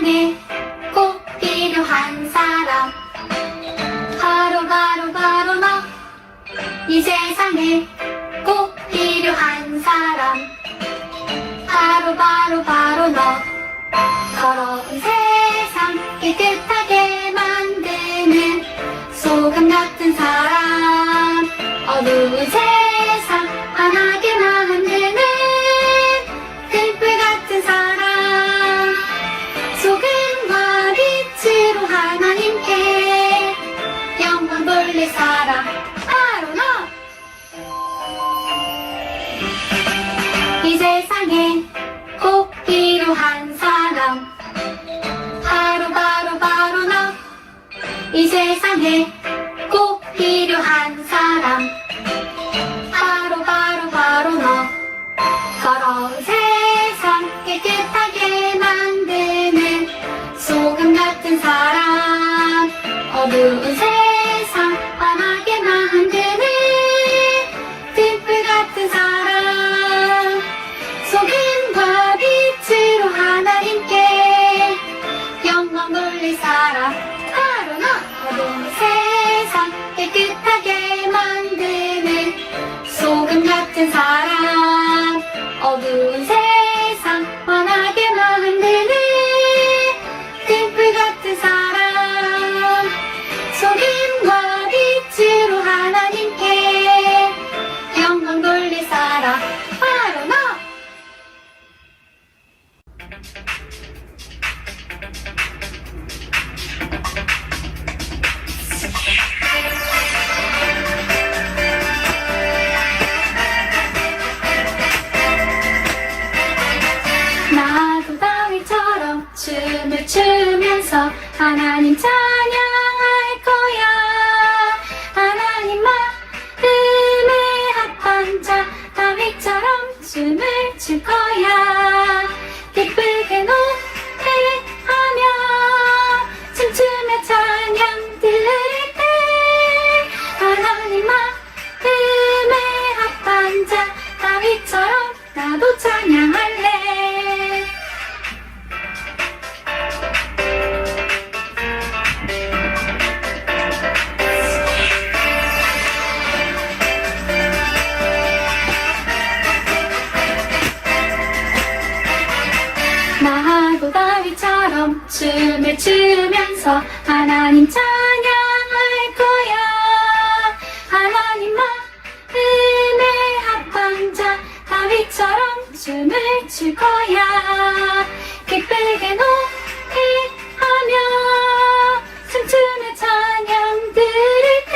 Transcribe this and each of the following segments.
세상에 꼭 필요한 사람 바로 너. 이 세상에 꼭 필요한 사람 바로 너. 더러운 세상 깨끗하게 만드는 소금 같은 사람, 어두운 세상 환하게 만드는 등불 같은 사람, 소금과 빛으로 하나님께 영광 돌릴 사람 바로 너. 이 세상에 꼭 필요한 사람 바로 너. 이 세상에 꼭 필요한 사람 바로 너. 더러운 세상 깨끗하게 만드는 소금 같은 사람, 어두운 세상 환하게 만드는 등불 같은 사람, 소금과 빛으로 하나님께 영광 돌릴 사람 바로 너. 어두운 세상 깨끗하게 만드는 소금 같은 사람, 어두운 세상 환하게 만드는 등불 같은 사람, 소금과 빛으로 하나님께 영광 돌릴 사람 바로 너. 나도 다윗처럼 춤을 추면서 하나님 찬양할 거야. 하나님 마음에 합한 자 다윗처럼 춤을 출 거야. 기쁘게 노래하며 춤추며 찬양 들을 때 하나님 마음에 합한 자 다윗처럼 나도 찬양할래. 나도 다윗처럼 춤을 추면서 하나님 찬양할 거야. 하나님 마음에 합한 자 다윗처럼 춤을 출 거야. 기쁘게 노래하며 춤추며 찬양 들을 때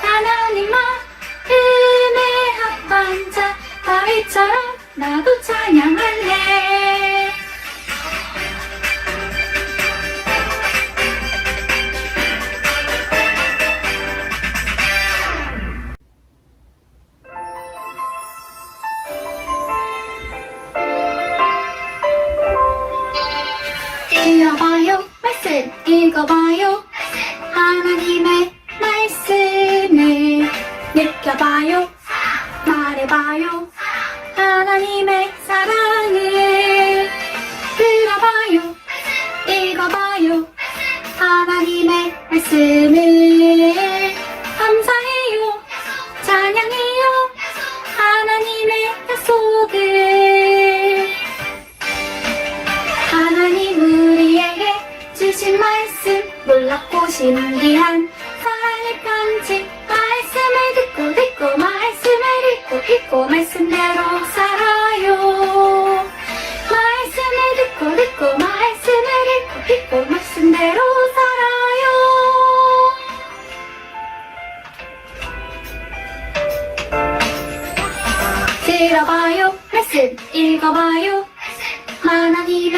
하나님 마음에 합한 자 다윗처럼 나도 찬양할래. 읽어봐요, 말씀 읽어봐요. 하나님의 말씀을 느껴봐요, 말해봐요. 하나님의 사랑을 들어봐요, 읽어봐요. 하나님의 말씀을 감사해요, 찬양해요. 하나님의 약속을, 하나님 우리에게 주신 말씀 놀랍고 신기한 사랑의 편지. 말씀을 듣고 말씀을 읽고 말씀대로 살아요. 말씀을 듣고 말씀을 읽고 말씀대로 살아요. 들어봐요, 말씀 읽어봐요. 하나님의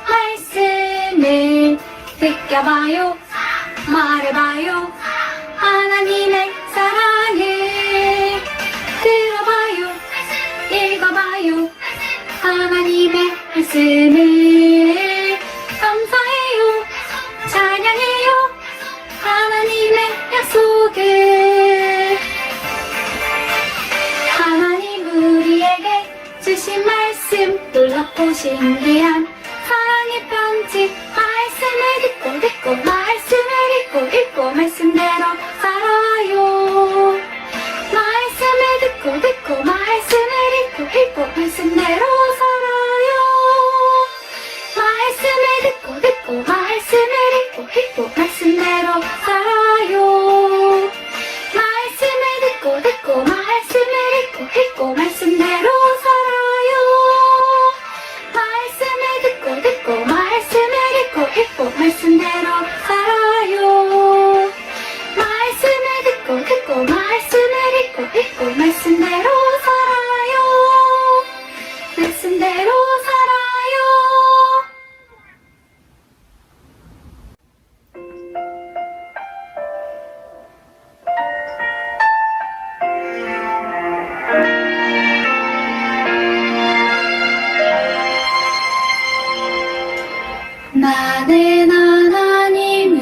말씀을 느껴봐요, 말해봐요. 하나님의 사랑을 들어봐요, 읽어봐요. 하나님의 말씀을 감사해요, 찬양해요. 하나님의 약속을, 하나님 우리에게 주신 말씀 놀랍고 신기한 사랑의 편지 말씀을 듣고 말씀을 읽고 말씀대로 살아요. 말씀을 듣고 말씀을 읽고 말씀대로 살아요. 말씀을 듣고 말씀을 읽고 말씀대로 살아요. 말씀을 듣고 말씀을 읽고 말씀대로 살아요. 말씀을 듣고 말씀을 읽고 말씀대로 살아요. 말씀을 듣고 말씀을 읽고 말씀대로 살아요. 말씀대로 살아요. 나는 하나님을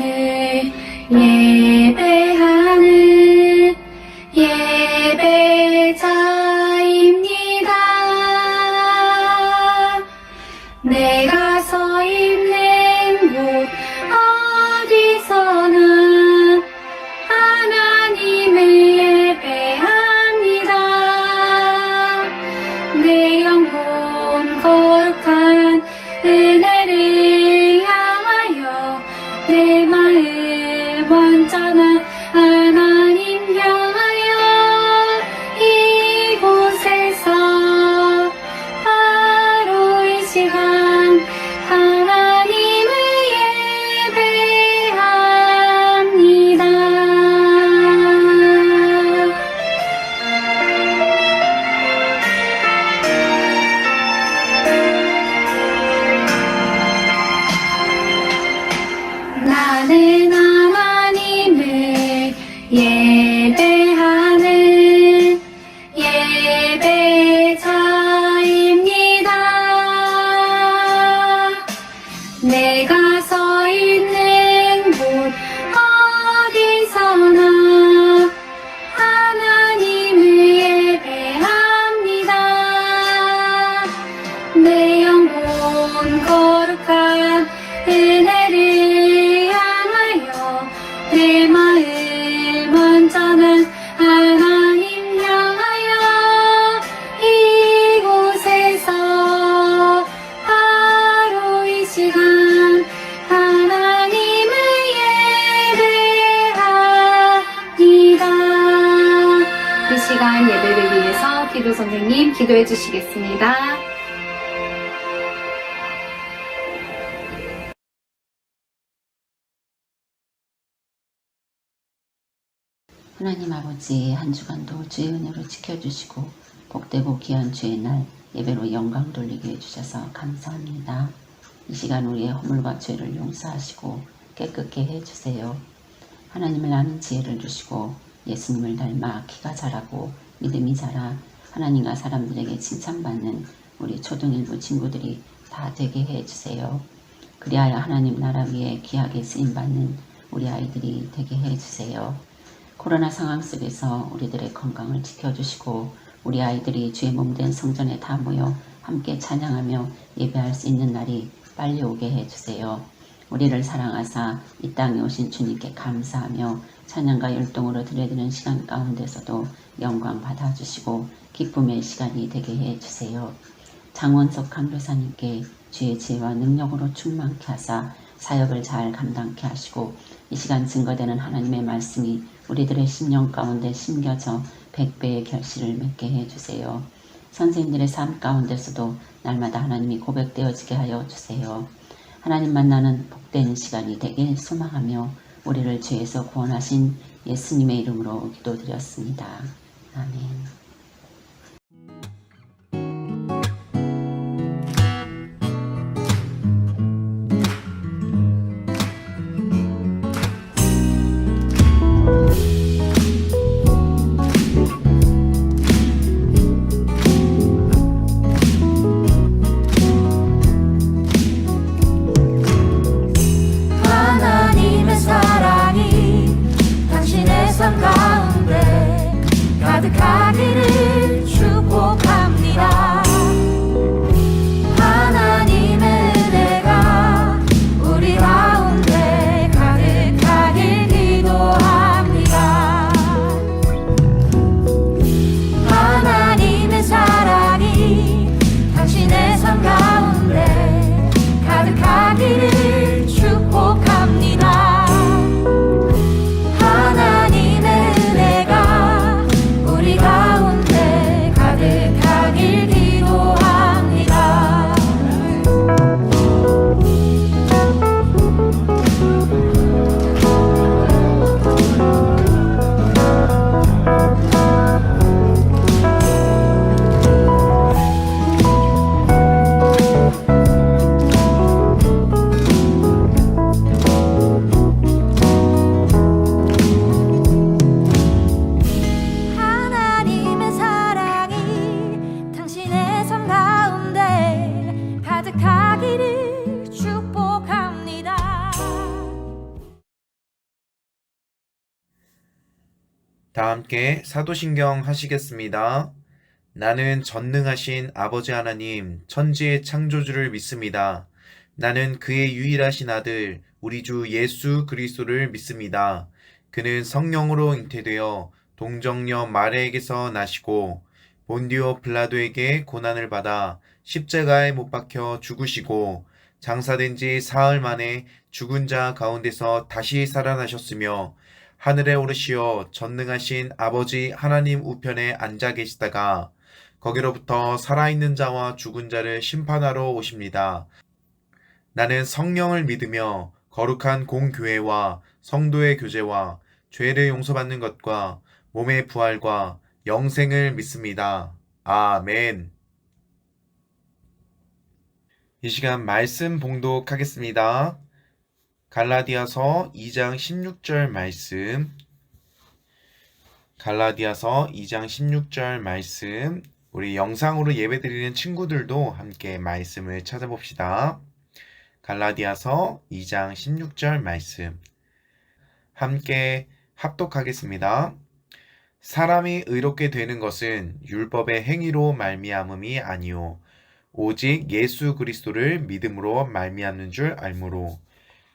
예배하는 예배자입니다. 내가 서 있는 곳 어디서나 하나님을 예배합니다. 내 영혼 거룩한 은혜를 향하여 내 마음 완전한 하나님 향하여 이곳에서 바로 이 시간 하나님을 예배합니다. 나는 하나님을 예배하는 예배자입니다. 내가 서 있는 곳 어디서나 하나님을 예배합니다. 내 영혼 거룩한 은혜를 향하여 내 마음 완전한 하나님 향하여 이곳에서 바로 이 시간 하나님을 예배합니다. 이 시간 예배를 위해서 기도 선생님 기도해 주시겠습니다. 하나님 아버지, 한 주간도 주의 은혜로 지켜주시고 복되고 귀한 주의 날 예배로 영광 돌리게 해주셔서 감사합니다. 이 시간 우리의 허물과 죄를 용서하시고 깨끗게 해주세요. 하나님을 아는 지혜를 주시고 예수님을 닮아 키가 자라고 믿음이 자라 하나님과 사람들에게 칭찬받는 우리 초등일부 친구들이 다 되게 해주세요. 그리하여 하나님 나라 위에 귀하게 쓰임받는 우리 아이들이 되게 해주세요. 코로나 상황 속에서 우리들의 건강을 지켜주시고 우리 아이들이 주의 몸된 성전에 다 모여 함께 찬양하며 예배할 수 있는 날이 빨리 오게 해주세요. 우리를 사랑하사 이 땅에 오신 주님께 감사하며 찬양과 열동으로 드려드리는 시간 가운데서도 영광 받아주시고 기쁨의 시간이 되게 해주세요. 장원석 강교사님께 주의 지혜와 능력으로 충만케 하사 사역을 잘 감당케 하시고 이 시간 증거되는 하나님의 말씀이 우리들의 심령 가운데 심겨져 100배의 결실을 맺게 해주세요. 선생님들의 삶 가운데서도 날마다 하나님이 고백되어지게 하여 주세요. 하나님 만나는 복된 시간이 되길 소망하며 우리를 죄에서 구원하신 예수님의 이름으로 기도드렸습니다. 아멘. 삶 가운데 가득하기를 다 함께 사도신경 하시겠습니다. 나는 전능하신 아버지 하나님, 천지의 창조주를 믿습니다. 나는 그의 유일하신 아들, 우리 주 예수 그리스도를 믿습니다. 그는 성령으로 잉태되어 동정녀 마리아에게서 나시고 본디오 빌라도에게 고난을 받아 십자가에 못 박혀 죽으시고 장사된 지 사흘 만에 죽은 자 가운데서 다시 살아나셨으며 하늘에 오르시어 전능하신 아버지 하나님 우편에 앉아 계시다가 거기로부터 살아있는 자와 죽은 자를 심판하러 오십니다. 나는 성령을 믿으며 거룩한 공교회와 성도의 교제와 죄를 용서받는 것과 몸의 부활과 영생을 믿습니다. 아멘. 이 시간 말씀 봉독하겠습니다. 갈라디아서 2장 16절 말씀. 갈라디아서 2장 16절 말씀. 우리 영상으로 예배드리는 친구들도 함께 말씀을 찾아봅시다. 갈라디아서 2장 16절 말씀. 함께 합독하겠습니다. 사람이 의롭게 되는 것은 율법의 행위로 말미암음이 아니요 오직 예수 그리스도를 믿음으로 말미암는 줄 알므로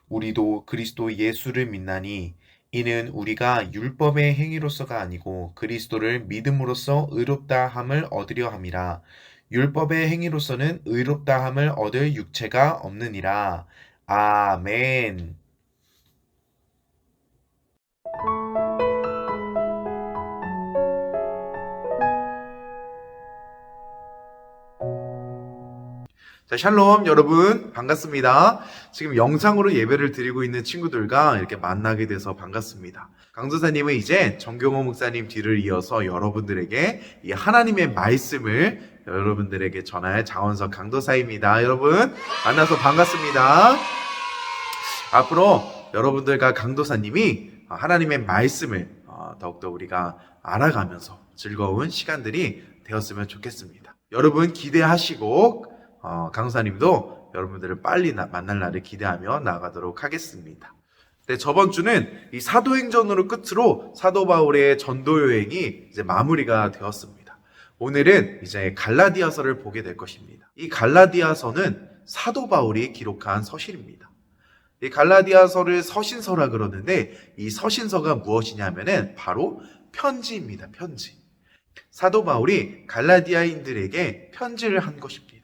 우리도 그리스도 예수를 믿나니 이는 우리가 율법의 행위로서가 아니고 그리스도를 믿음으로써 의롭다 함을 얻으려 함이라. 율법의 행위로서는 의롭다 함을 얻을 육체가 없느니라. 아멘. 자, 샬롬 여러분 반갑습니다. 지금 영상으로 예배를 드리고 있는 친구들과 이렇게 만나게 돼서 반갑습니다. 강도사님은 이제 정경호 목사님 뒤를 이어서 여러분들에게 이 하나님의 말씀을 여러분들에게 전할 장원석 강도사입니다. 여러분 만나서 반갑습니다. 앞으로 여러분들과 강도사님이 하나님의 말씀을 더욱더 우리가 알아가면서 즐거운 시간들이 되었으면 좋겠습니다. 여러분 기대하시고 강사님도 여러분들을 빨리 만날 날을 기대하며 나가도록 하겠습니다. 네, 저번 주는 이 사도행전으로 끝으로 사도 바울의 전도 여행이 이제 마무리가 되었습니다. 오늘은 이제 갈라디아서를 보게 될 것입니다. 이 갈라디아서는 사도 바울이 기록한 서신입니다. 이 갈라디아서를 서신서라 그러는데 이 서신서가 무엇이냐면은 바로 편지입니다. 편지. 사도 바울이 갈라디아인들에게 편지를 한 것입니다.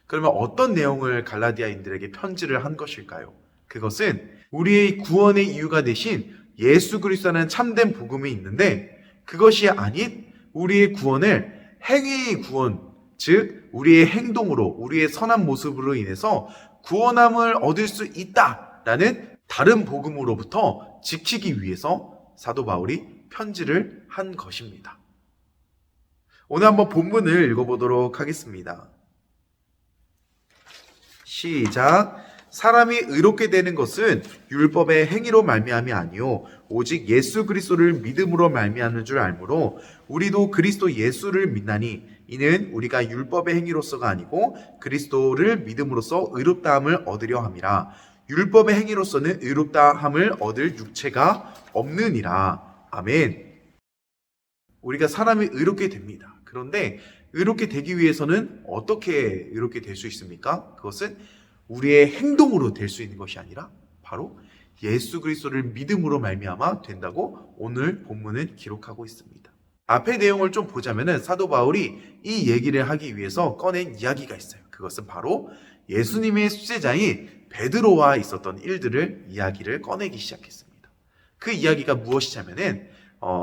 그러면 어떤 내용을 갈라디아인들에게 편지를 한 것일까요? 그것은 우리의 구원의 이유가 되신 예수 그리스도라는 참된 복음이 있는데 그것이 아닌 우리의 구원을 행위의 구원, 즉 우리의 행동으로 우리의 선한 모습으로 인해서 구원함을 얻을 수 있다라는 다른 복음으로부터 지키기 위해서 사도 바울이 편지를 한 것입니다. 오늘 한번 본문을 읽어보도록 하겠습니다. 시작. 사람이 의롭게 되는 것은 율법의 행위로 말미암이 아니요 오직 예수 그리스도를 믿음으로 말미암는 줄 알므로 우리도 그리스도 예수를 믿나니 이는 우리가 율법의 행위로서가 아니고 그리스도를 믿음으로써 의롭다함을 얻으려 함이라. 율법의 행위로서는 의롭다함을 얻을 육체가 없느니라. 아멘. 우리가 사람이 의롭게 됩니다. 그런데 의롭게 되기 위해서는 어떻게 의롭게 될 수 있습니까? 그것은 우리의 행동으로 될 수 있는 것이 아니라 바로 예수 그리스도를 믿음으로 말미암아 된다고 오늘 본문은 기록하고 있습니다. 앞의 내용을 좀 보자면은 사도 바울이 이 얘기를 하기 위해서 꺼낸 이야기가 있어요. 그것은 바로 예수님의 수제자인 베드로와 있었던 일들을 이야기를 꺼내기 시작했습니다. 그 이야기가 무엇이냐면은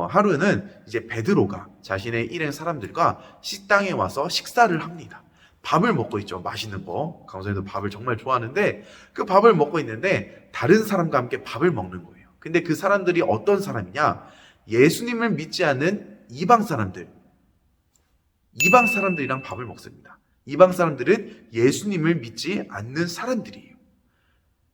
하루는 이제 베드로가 자신의 일행 사람들과 식당에 와서 식사를 합니다. 밥을 먹고 있죠. 맛있는 거. 강사님도 밥을 정말 좋아하는데 그 밥을 먹고 있는데 다른 사람과 함께 밥을 먹는 거예요. 근데 그 사람들이 어떤 사람이냐? 예수님을 믿지 않는 이방 사람들이랑 밥을 먹습니다. 이방 사람들은 예수님을 믿지 않는 사람들이에요.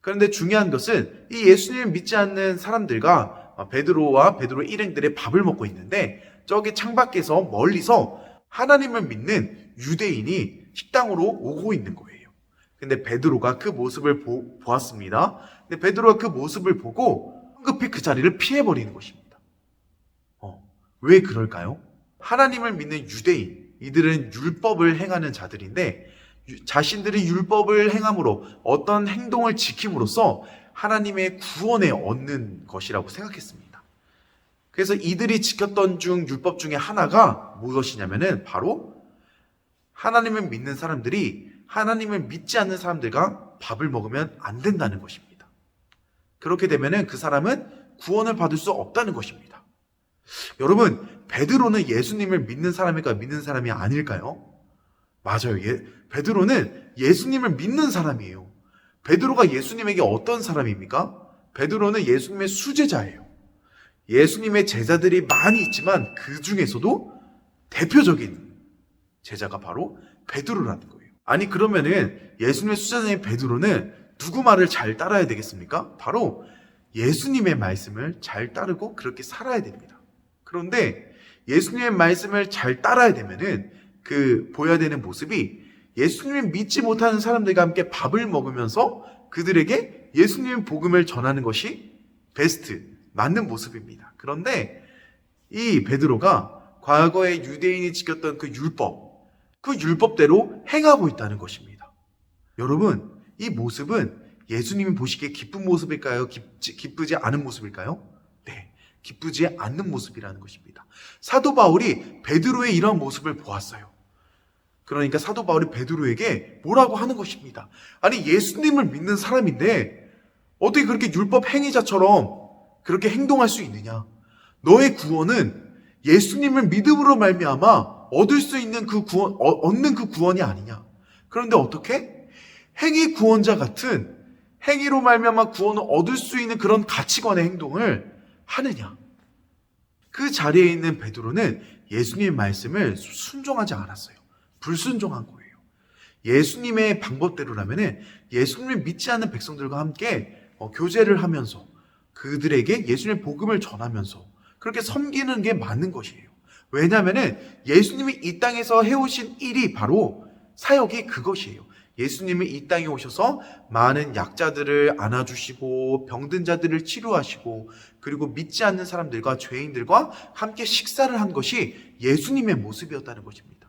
그런데 중요한 것은 이 예수님을 믿지 않는 사람들과 베드로와 베드로 일행들의 밥을 먹고 있는데 저기 창밖에서 멀리서 하나님을 믿는 유대인이 식당으로 오고 있는 거예요. 근데 베드로가 그 모습을 보았습니다. 근데 베드로가 그 모습을 보고 황급히 그 자리를 피해버리는 것입니다. 왜 그럴까요? 하나님을 믿는 유대인, 이들은 율법을 행하는 자들인데 자신들이 율법을 행함으로 어떤 행동을 지킴으로써 하나님의 구원에 얻는 것이라고 생각했습니다. 그래서 이들이 지켰던 율법 중에 하나가 무엇이냐면은 바로 하나님을 믿는 사람들이 하나님을 믿지 않는 사람들과 밥을 먹으면 안 된다는 것입니다. 그렇게 되면은 그 사람은 구원을 받을 수 없다는 것입니다. 여러분, 베드로는 예수님을 믿는 사람일까요? 믿는 사람이 아닐까요? 맞아요. 베드로는 예수님을 믿는 사람이에요. 베드로가 예수님에게 어떤 사람입니까? 베드로는 예수님의 수제자예요. 예수님의 제자들이 많이 있지만 그 중에서도 대표적인 제자가 바로 베드로라는 거예요. 아니 그러면은 예수님의 수제자인 베드로는 누구 말을 잘 따라야 되겠습니까? 바로 예수님의 말씀을 잘 따르고 그렇게 살아야 됩니다. 그런데 예수님의 말씀을 잘 따라야 되면은 보여야 되는 모습이 예수님을 믿지 못하는 사람들과 함께 밥을 먹으면서 그들에게 예수님의 복음을 전하는 것이 베스트, 맞는 모습입니다. 그런데 이 베드로가 과거에 유대인이 지켰던 그 율법대로 행하고 있다는 것입니다. 여러분, 이 모습은 예수님이 보시기에 기쁜 모습일까요? 기쁘지 않은 모습일까요? 네, 기쁘지 않는 모습이라는 것입니다. 사도 바울이 베드로의 이런 모습을 보았어요. 그러니까 사도 바울이 베드로에게 뭐라고 하는 것입니다. 아니 예수님을 믿는 사람인데 어떻게 그렇게 율법 행위자처럼 그렇게 행동할 수 있느냐? 너의 구원은 예수님을 믿음으로 말미암아 얻을 수 있는 얻는 그 구원이 아니냐? 그런데 어떻게? 행위 구원자 같은 행위로 말미암아 구원을 얻을 수 있는 그런 가치관의 행동을 하느냐? 그 자리에 있는 베드로는 예수님의 말씀을 순종하지 않았어요. 불순종한 거예요. 예수님의 방법대로라면은 예수님을 믿지 않는 백성들과 함께 교제를 하면서 그들에게 예수님의 복음을 전하면서 그렇게 섬기는 게 맞는 것이에요. 왜냐하면은 예수님이 이 땅에서 해오신 일이 바로 사역이 그것이에요. 예수님이 이 땅에 오셔서 많은 약자들을 안아주시고 병든 자들을 치료하시고 그리고 믿지 않는 사람들과 죄인들과 함께 식사를 한 것이 예수님의 모습이었다는 것입니다.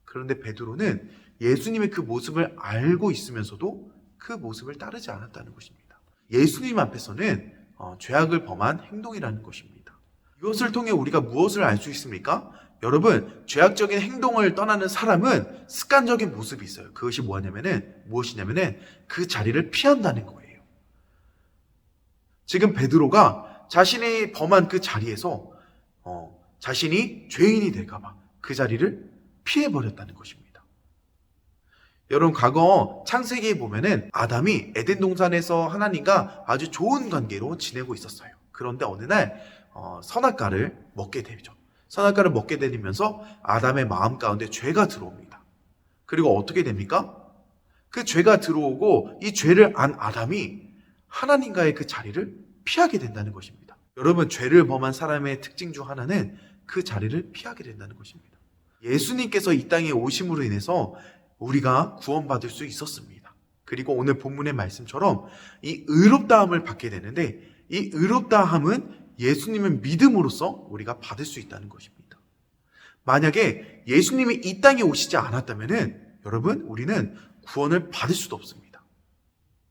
그런데 베드로는 예수님의 그 모습을 알고 있으면서도 그 모습을 따르지 않았다는 것입니다. 예수님 앞에서는 죄악을 범한 행동이라는 것입니다. 이것을 통해 우리가 무엇을 알 수 있습니까? 여러분, 죄악적인 행동을 떠나는 사람은 습관적인 모습이 있어요. 그것이 무엇이냐면은 그 자리를 피한다는 거예요. 지금 베드로가 자신이 범한 그 자리에서 자신이 죄인이 될까봐 그 자리를 피해버렸다는 것입니다. 여러분, 과거 창세기에 보면은 아담이 에덴 동산에서 하나님과 아주 좋은 관계로 지내고 있었어요. 그런데 어느 날 선악과를 먹게 되죠. 선악과를 먹게 되면서 아담의 마음 가운데 죄가 들어옵니다. 그리고 어떻게 됩니까? 그 죄가 들어오고 이 죄를 안 아담이 하나님과의 그 자리를 피하게 된다는 것입니다. 여러분, 죄를 범한 사람의 특징 중 하나는 그 자리를 피하게 된다는 것입니다. 예수님께서 이 땅에 오심으로 인해서 우리가 구원받을 수 있었습니다. 그리고 오늘 본문의 말씀처럼 이 의롭다함을 받게 되는데 이 의롭다함은 예수님을 믿음으로써 우리가 받을 수 있다는 것입니다. 만약에 예수님이 이 땅에 오시지 않았다면은 여러분, 우리는 구원을 받을 수도 없습니다.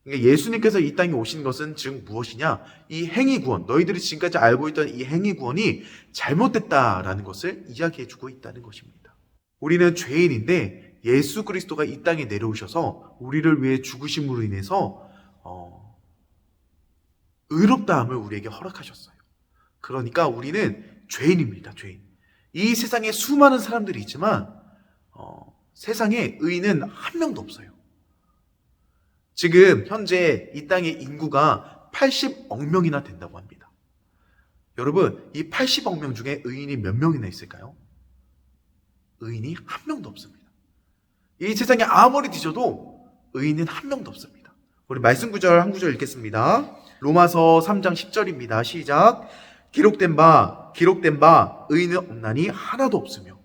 그러니까 예수님께서 이 땅에 오신 것은 즉 무엇이냐? 이 행위 구원, 너희들이 지금까지 알고 있던 이 행위 구원이 잘못됐다라는 것을 이야기해주고 있다는 것입니다. 우리는 죄인인데 예수 그리스도가 이 땅에 내려오셔서 우리를 위해 죽으심으로 인해서 의롭다함을 우리에게 허락하셨어요. 그러니까 우리는 죄인입니다. 죄인. 이 세상에 수많은 사람들이 있지만 세상에 의인은 한 명도 없어요. 지금 현재 이 땅의 인구가 80억 명이나 된다고 합니다. 여러분, 이 80억 명 중에 의인이 몇 명이나 있을까요? 의인이 한 명도 없습니다. 이 세상에 아무리 뒤져도 의인은 한 명도 없습니다. 우리 말씀 구절 한 구절 읽겠습니다. 로마서 3장 10절입니다. 시작. 기록된 바 의인은 없나니 하나도 없으며.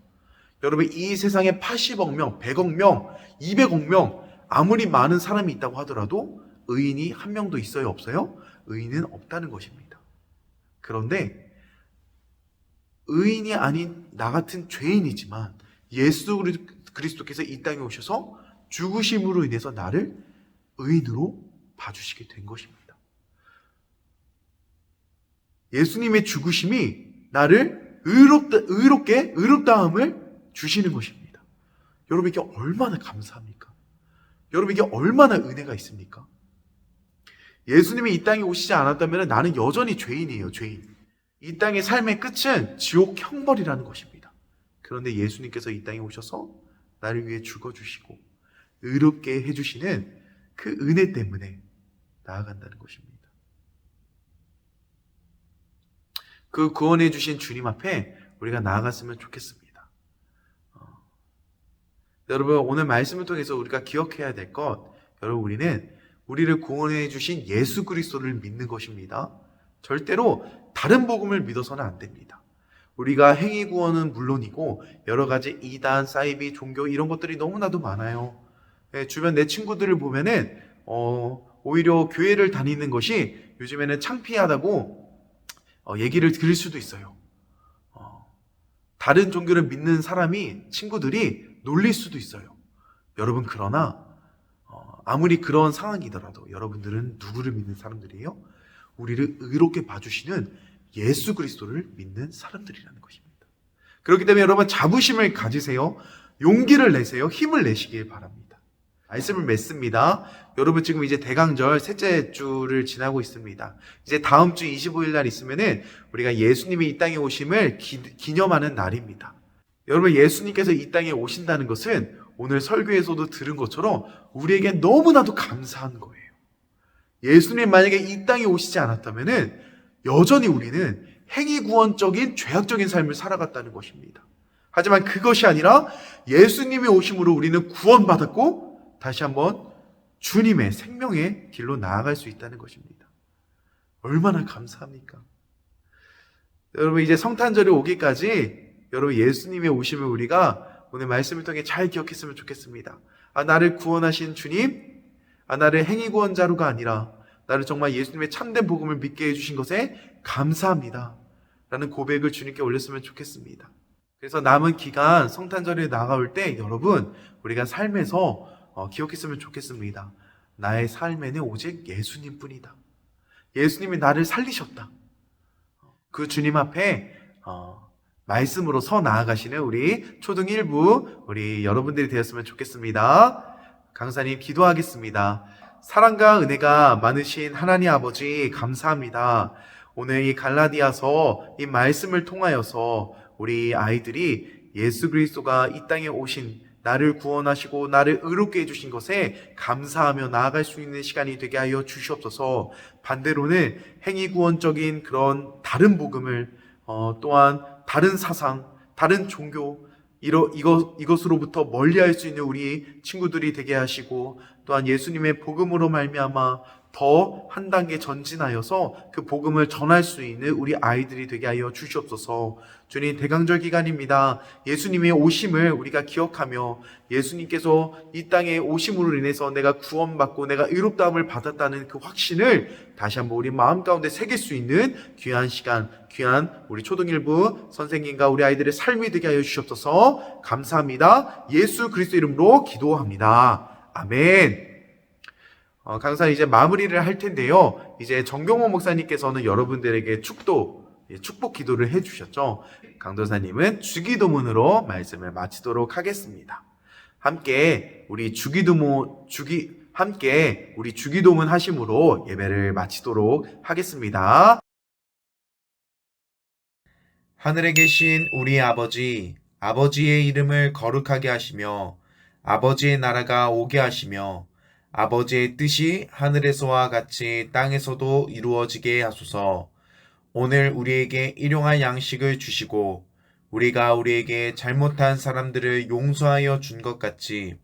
여러분, 이 세상에 80억 명, 100억 명, 200억 명 아무리 많은 사람이 있다고 하더라도 의인이 한 명도 있어요, 없어요? 의인은 없다는 것입니다. 그런데 의인이 아닌 나 같은 죄인이지만 예수 그리스도께서 이 땅에 오셔서 죽으심으로 인해서 나를 의인으로 봐주시게 된 것입니다. 예수님의 죽으심이 나를 의롭다함을 주시는 것입니다. 여러분, 이게 얼마나 감사합니까? 여러분, 이게 얼마나 은혜가 있습니까? 예수님이 이 땅에 오시지 않았다면 나는 여전히 죄인이에요, 죄인. 이 땅의 삶의 끝은 지옥 형벌이라는 것입니다. 그런데 예수님께서 이 땅에 오셔서 나를 위해 죽어주시고 의롭게 해주시는 그 은혜 때문에 나아간다는 것입니다. 그 구원해 주신 주님 앞에 우리가 나아갔으면 좋겠습니다. 여러분, 오늘 말씀을 통해서 우리가 기억해야 될 것, 여러분, 우리를 구원해 주신 예수 그리스도를 믿는 것입니다. 절대로 다른 복음을 믿어서는 안 됩니다. 우리가 행위 구원은 물론이고 여러 가지 이단, 사이비, 종교 이런 것들이 너무나도 많아요. 주변 내 친구들을 보면은 오히려 교회를 다니는 것이 요즘에는 창피하다고 얘기를 들을 수도 있어요. 다른 종교를 믿는 친구들이 놀릴 수도 있어요. 여러분, 그러나 아무리 그런 상황이더라도 여러분들은 누구를 믿는 사람들이에요? 우리를 의롭게 봐주시는 예수 그리스도를 믿는 사람들이라는 것입니다. 그렇기 때문에 여러분, 자부심을 가지세요. 용기를 내세요. 힘을 내시길 바랍니다. 말씀을 맺습니다. 여러분, 지금 이제 대강절 셋째 주를 지나고 있습니다. 이제 다음 주 25일 날 있으면은 우리가 예수님이 이 땅에 오심을 기념하는 날입니다. 여러분, 예수님께서 이 땅에 오신다는 것은 오늘 설교에서도 들은 것처럼 우리에게 너무나도 감사한 거예요. 예수님 만약에 이 땅에 오시지 않았다면은 여전히 우리는 행위구원적인 죄악적인 삶을 살아갔다는 것입니다. 하지만 그것이 아니라 예수님이 오심으로 우리는 구원받았고 다시 한번 주님의 생명의 길로 나아갈 수 있다는 것입니다. 얼마나 감사합니까? 여러분, 이제 성탄절이 오기까지 여러분, 예수님의 오심을 우리가 오늘 말씀을 통해 잘 기억했으면 좋겠습니다. 나를 구원하신 주님, 나를 행위구원자로가 아니라 나를 정말 예수님의 참된 복음을 믿게 해주신 것에 감사합니다 라는 고백을 주님께 올렸으면 좋겠습니다. 그래서 남은 기간 성탄절에 나아올 때 여러분, 우리가 삶에서 기억했으면 좋겠습니다. 나의 삶에는 오직 예수님뿐이다. 예수님이 나를 살리셨다. 그 주님 앞에 말씀으로 서 나아가시는 우리 초등 1부 우리 여러분들이 되었으면 좋겠습니다. 강사님 기도하겠습니다. 사랑과 은혜가 많으신 하나님 아버지, 감사합니다. 오늘 이 갈라디아서 이 말씀을 통하여서 우리 아이들이 예수 그리스도가 이 땅에 오신 나를 구원하시고 나를 의롭게 해주신 것에 감사하며 나아갈 수 있는 시간이 되게 하여 주시옵소서. 반대로는 행위구원적인 그런 다른 복음을 또한 다른 사상, 다른 종교 이것으로부터 멀리할 수 있는 우리 친구들이 되게 하시고 또한 예수님의 복음으로 말미암아 더 한 단계 전진하여서 그 복음을 전할 수 있는 우리 아이들이 되게 하여 주시옵소서. 주님, 대강절 기간입니다. 예수님의 오심을 우리가 기억하며 예수님께서 이 땅에 오심으로 인해서 내가 구원받고 내가 의롭다함을 받았다는 그 확신을 다시 한번 우리 마음 가운데 새길 수 있는 귀한 시간, 귀한 우리 초등일부 선생님과 우리 아이들의 삶이 되게 하여 주시옵소서. 감사합니다. 예수 그리스도 이름으로 기도합니다. 아멘. 강사 이제 마무리를 할 텐데요. 이제 정경호 목사님께서는 여러분들에게 축복 기도를 해주셨죠. 강도사님은 주기도문으로 말씀을 마치도록 하겠습니다. 함께 우리 주기도문 하심으로 예배를 마치도록 하겠습니다. 하늘에 계신 우리 아버지, 아버지의 이름을 거룩하게 하시며 아버지의 나라가 오게 하시며 아버지의 뜻이 하늘에서와 같이 땅에서도 이루어지게 하소서. 오늘 우리에게 일용할 양식을 주시고 우리가 우리에게 잘못한 사람들을 용서하여 준 것 같이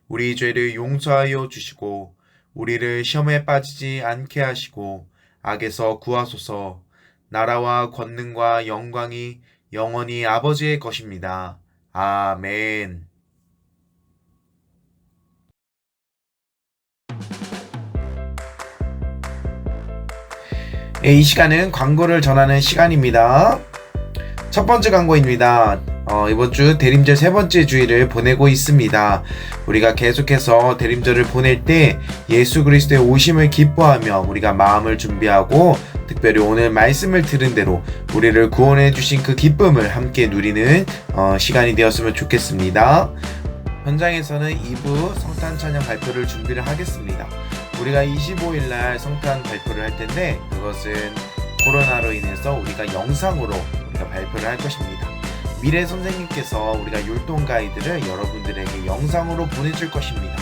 우리 죄를 용서하여 주시고 우리를 시험에 빠지지 않게 하시고 악에서 구하소서. 나라와 권능과 영광이 영원히 아버지의 것입니다. 아멘. 이 시간은 광고를 전하는 시간입니다. 첫 번째 광고입니다. 이번 주 대림절 세 번째 주일을 보내고 있습니다. 우리가 계속해서 대림절을 보낼 때 예수 그리스도의 오심을 기뻐하며 우리가 마음을 준비하고 특별히 오늘 말씀을 들은 대로 우리를 구원해 주신 그 기쁨을 함께 누리는 시간이 되었으면 좋겠습니다. 현장에서는 2부 성탄 찬양 발표를 준비를 하겠습니다. 우리가 25일날 성탄 발표를 할 텐데 그것은 코로나로 인해서 우리가 영상으로 우리가 발표를 할 것입니다. 미래 선생님께서 우리가 율동 가이드를 여러분들에게 영상으로 보내줄 것입니다.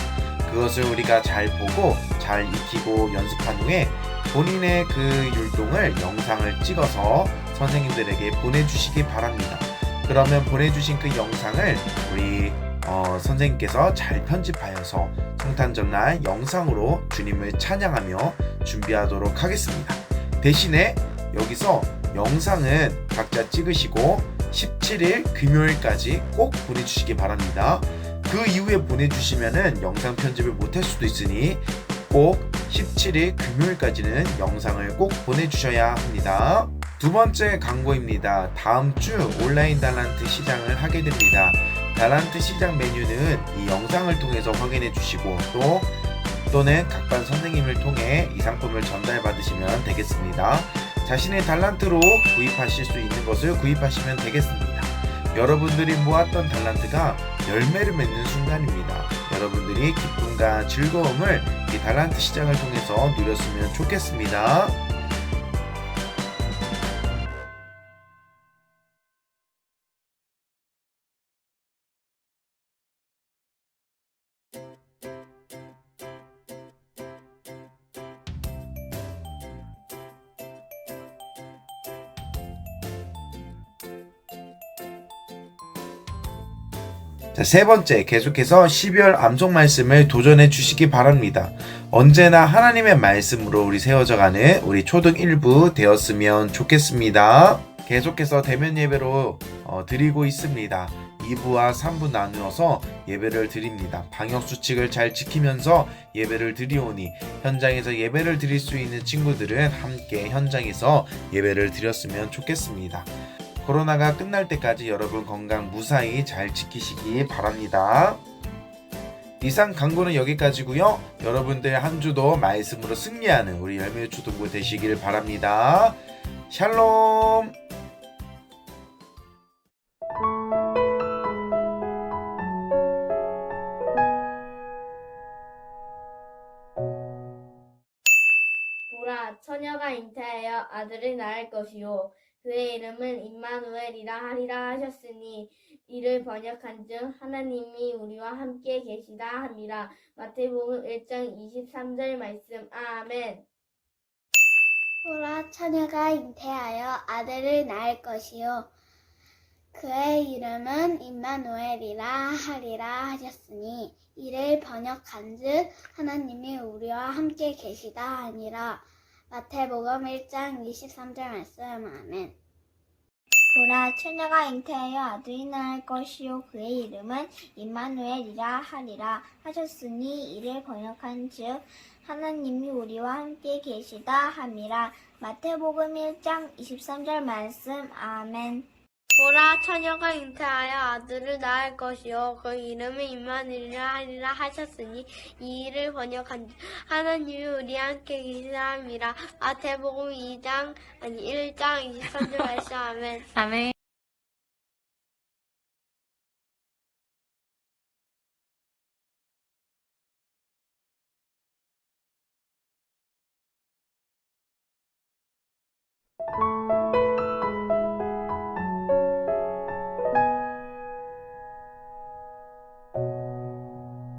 그것을 우리가 잘 보고 잘 익히고 연습한 후에 본인의 그 율동을 영상을 찍어서 선생님들에게 보내주시기 바랍니다. 그러면 보내주신 그 영상을 우리 선생님께서 잘 편집하여서 성탄 전날 영상으로 주님을 찬양하며 준비하도록 하겠습니다. 대신에 여기서 영상은 각자 찍으시고 17일 금요일까지 꼭 보내주시기 바랍니다. 그 이후에 보내주시면은 영상 편집을 못할 수도 있으니 꼭 17일 금요일까지는 영상을 꼭 보내주셔야 합니다. 두 번째 광고입니다. 다음 주 온라인 달란트 시장을 하게 됩니다. 달란트 시장 메뉴는 이 영상을 통해서 확인해 주시고 또는 각반 선생님을 통해 이 상품을 전달받으시면 되겠습니다. 자신의 달란트로 구입하실 수 있는 것을 구입하시면 되겠습니다. 여러분들이 모았던 달란트가 열매를 맺는 순간입니다. 여러분들이 기쁨과 즐거움을 이 달란트 시장을 통해서 누렸으면 좋겠습니다. 자, 세 번째, 계속해서 12월 암송 말씀을 도전해 주시기 바랍니다. 언제나 하나님의 말씀으로 우리 세워져가는 우리 초등 1부 되었으면 좋겠습니다. 계속해서 대면 예배로 드리고 있습니다. 2부와 3부 나누어서 예배를 드립니다. 방역수칙을 잘 지키면서 예배를 드리오니 현장에서 예배를 드릴 수 있는 친구들은 함께 현장에서 예배를 드렸으면 좋겠습니다. 코로나가 끝날 때까지 여러분 건강 무사히 잘 지키시기 바랍니다. 이상 광고는 여기까지고요. 여러분들 한 주도 말씀으로 승리하는 우리 열매 초등부 되시길 바랍니다. 샬롬. 보라, 처녀가 잉태하여 아들을 낳을 것이요 그의 이름은 임마누엘이라 하리라 하셨으니 이를 번역한즉 하나님이 우리와 함께 계시다 함이라. 마태복음 1장 23절 말씀. 아멘. 보라, 처녀가 잉태하여 아들을 낳을 것이요 그의 이름은 임마누엘이라 하리라 하셨으니 이를 번역한즉 하나님이 우리와 함께 계시다 하니라. 마태복음 1장 23절 말씀. 아멘. 보라, 처녀가 잉태하여 아들이 낳을 것이요 그의 이름은 임마누엘이라 하리라 하셨으니 이를 번역한즉 하나님이 우리와 함께 계시다 함이라. 마태복음 1장 23절 말씀. 아멘. 보라, 처녀가 잉태하여 아들을 낳을 것이요 그 이름은 임마누엘이라 하리라 하셨으니 이 일을 번역한 하나님이 우리와 함께 계시다 함이라. 마태복음 1장 23절 말씀. 아멘. 아멘.